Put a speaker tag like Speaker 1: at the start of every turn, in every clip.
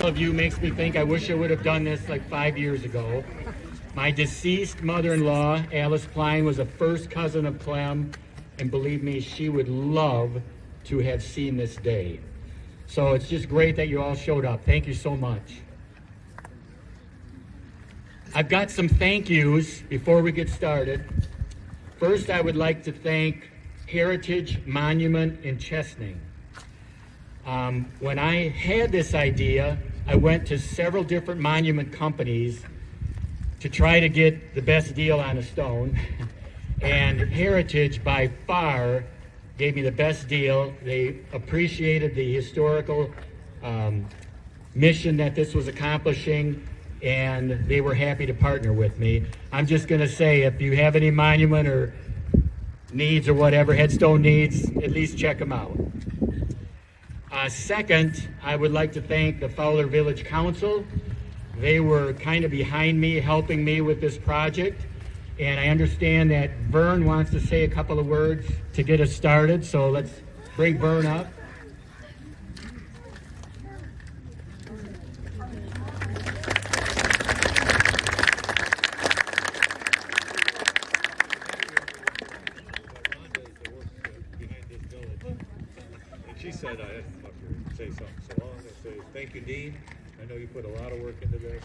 Speaker 1: of you makes me think I wish I would have done this like 5 years ago. My deceased mother-in-law, Alice Klein, was a first cousin of Clem, and believe me, she would love to have seen this day. So it's just great that you all showed up. Thank you so much. I've got some thank yous before we get started. First, I would like to thank Heritage Monument in Chesaning. When I had this idea, I went to several different monument companies to try to get the best deal on a stone. And Heritage, by far, gave me the best deal. They appreciated the historical mission that this was accomplishing, and they were happy to partner with me. I'm just going to say, if you have any monument or needs or whatever, headstone needs, at least check them out. Second, I would like to thank the Fowler Village Council. They were kind of behind me, helping me with this project. And I understand that Vern wants to say a couple of words to get us started, so let's bring Vern up.
Speaker 2: She said I had to say something, so I'm going to say thank you, Dean. I know you put a lot of work into this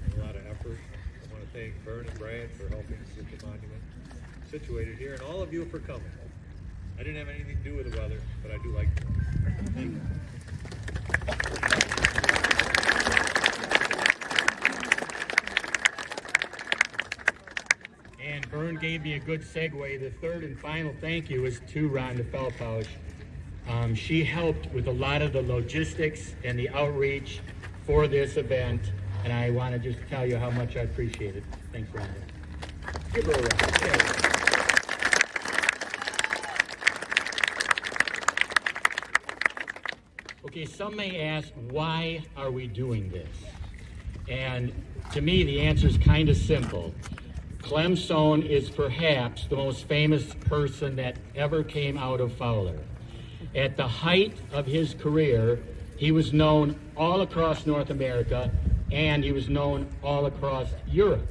Speaker 2: and a lot of effort. I want to thank Vern and Brad for helping us get the monument situated here, and all of you for coming. I didn't have anything to do with the weather, but I do like the weather. Thank you.
Speaker 1: And Vern gave me a good segue. The third and final thank you is to Rhonda Feldpausch. She helped with a lot of the logistics and the outreach for this event, and I want to just tell you how much I appreciate it. Thanks, Rhonda. Give her a round. Okay, some may ask, why are we doing this? And to me, the answer is kind of simple. Clem Sohn is perhaps the most famous person that ever came out of Fowler. At the height of his career, he was known all across North America, and he was known all across Europe.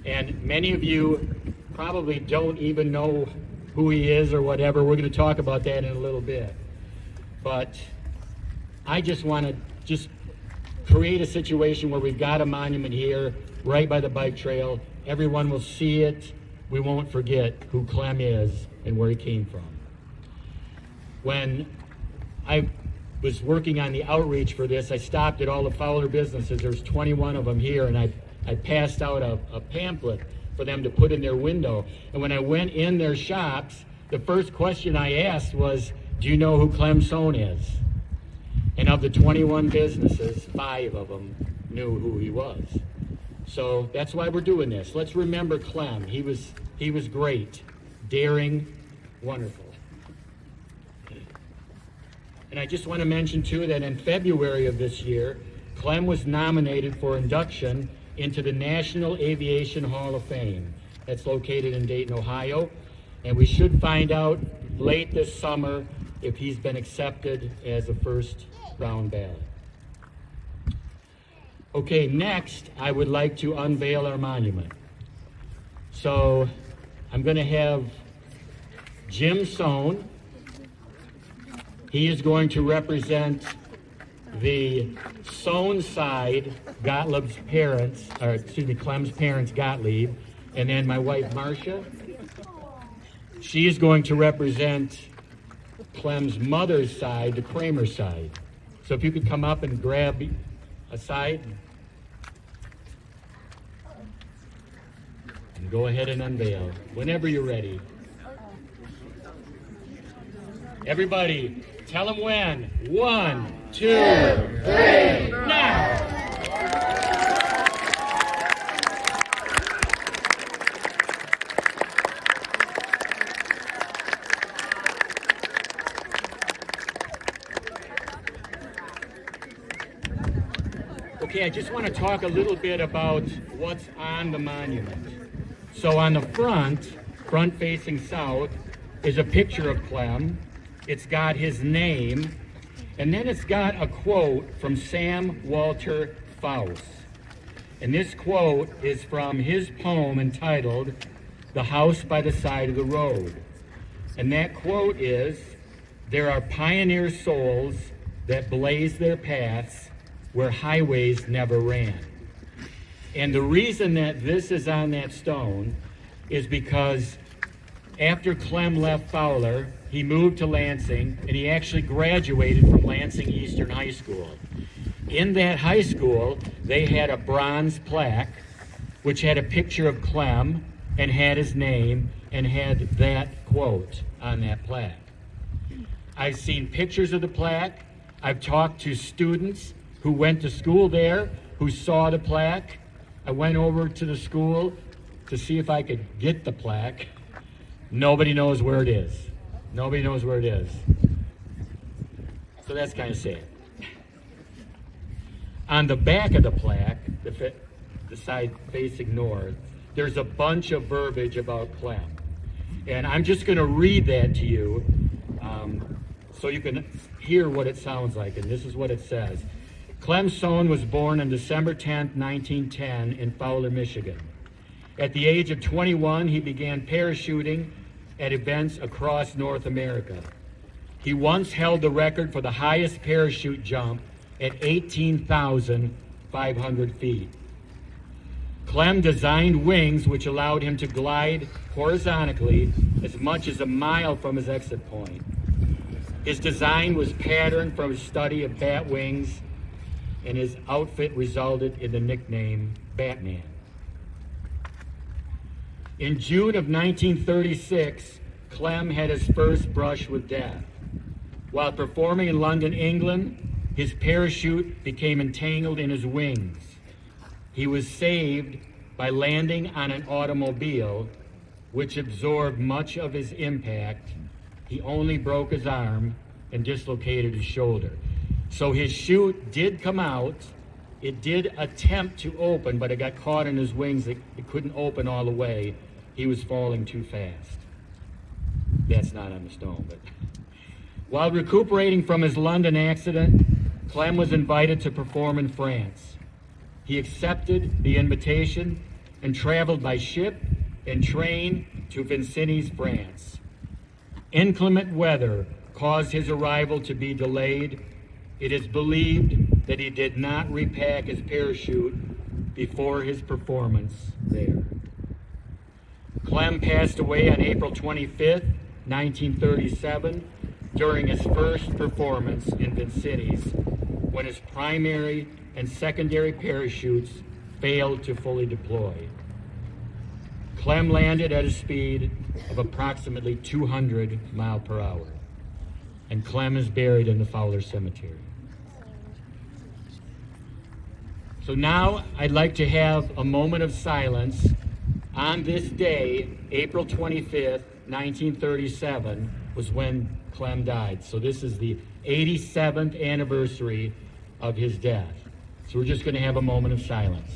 Speaker 1: And many of you probably don't even know who he is or whatever. We're going to talk about that in a little bit. But I just want to create a situation where we've got a monument here right by the bike trail. Everyone will see it. We won't forget who Clem is and where he came from. When I was working on the outreach for this, I stopped at all the Fowler businesses. There's 21 of them here, and I passed out a pamphlet for them to put in their window. And when I went in their shops, the first question I asked was, do you know who Clem Sohn is? And of the 21 businesses, 5 of them knew who he was. So that's why we're doing this. Let's remember Clem. He was great, daring, wonderful. And I just want to mention, too, that in February of this year, Clem was nominated for induction into the National Aviation Hall of Fame. That's located in Dayton, Ohio. And we should find out late this summer if he's been accepted as a first round ballot. Okay, next, I would like to unveil our monument. So I'm going to have Jim Sohn. He is going to represent the Sohn side, Gottlieb's parents, or excuse me, Clem's parents, Gottlieb, and then my wife, Marcia. She is going to represent Clem's mother's side, the Kramer side. So if you could come up and grab a side. And go ahead and unveil whenever you're ready. Everybody, tell them when. 1, 2, 3, now! Okay, I just want to talk a little bit about what's on the monument. So on the front facing south, is a picture of Clem. It's got his name, And then it's got a quote from Sam Walter Fouse. And this quote is from his poem entitled "The House by the Side of the Road." And that quote is, "There are pioneer souls that blaze their paths where highways never ran." And the reason that this is on that stone is because after Clem left Fowler, he moved to Lansing, and he actually graduated from Lansing Eastern High School. In that high school, they had a bronze plaque which had a picture of Clem and had his name and had that quote on that plaque. I've seen pictures of the plaque. I've talked to students who went to school there who saw the plaque. I went over to the school to see if I could get the plaque. Nobody knows where it is. Nobody knows where it is. So that's kind of sad. On the back of the plaque, the side facing north, there's a bunch of verbiage about Clem. And I'm just going to read that to you so you can hear what it sounds like. And this is what it says. Clem Sohn was born on December 10, 1910 in Fowler, Michigan. At the age of 21, he began parachuting at events across North America. He once held the record for the highest parachute jump at 18,500 feet. Clem designed wings which allowed him to glide horizontally as much as a mile from his exit point. His design was patterned from his study of bat wings, and his outfit resulted in the nickname Batman. In June of 1936, Clem had his first brush with death. While performing in London, England, his parachute became entangled in his wings. He was saved by landing on an automobile, which absorbed much of his impact. He only broke his arm and dislocated his shoulder. So his chute did come out. It did attempt to open, but it got caught in his wings. It couldn't open all the way. He was falling too fast. That's not on the stone, but while recuperating from his London accident, Clem was invited to perform in France. He accepted the invitation and traveled by ship and train to Vincennes, France. Inclement weather caused his arrival to be delayed. It is believed that he did not repack his parachute before his performance there. Clem passed away on April 25th, 1937, during his first performance in Vincennes, when his primary and secondary parachutes failed to fully deploy. Clem landed at a speed of approximately 200 miles per hour, and Clem is buried in the Fowler Cemetery. So now I'd like to have a moment of silence on this day. April 25th, 1937 was when Clem died. So this is the 87th anniversary of his death. So we're just going to have a moment of silence.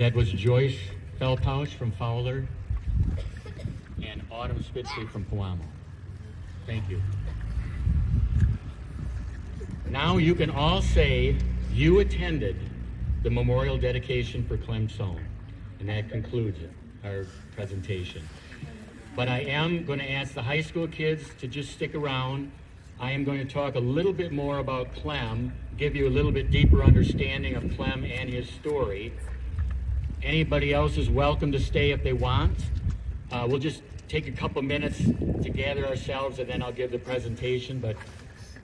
Speaker 1: That was Joyce Feldpausch from Fowler and Autumn Spitzley from Pewamo. Thank you. Now you can all say you attended the memorial dedication for Clem Sohn, and that concludes it, our presentation. But I am going to ask the high school kids to just stick around. I am going to talk a little bit more about Clem, give you a little bit deeper understanding of Clem and his story. Anybody else is welcome to stay if they want. We'll just take a couple minutes to gather ourselves, and then I'll give the presentation. But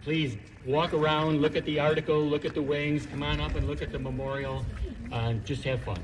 Speaker 1: please walk around, look at the article, look at the wings, come on up and look at the memorial, just have fun.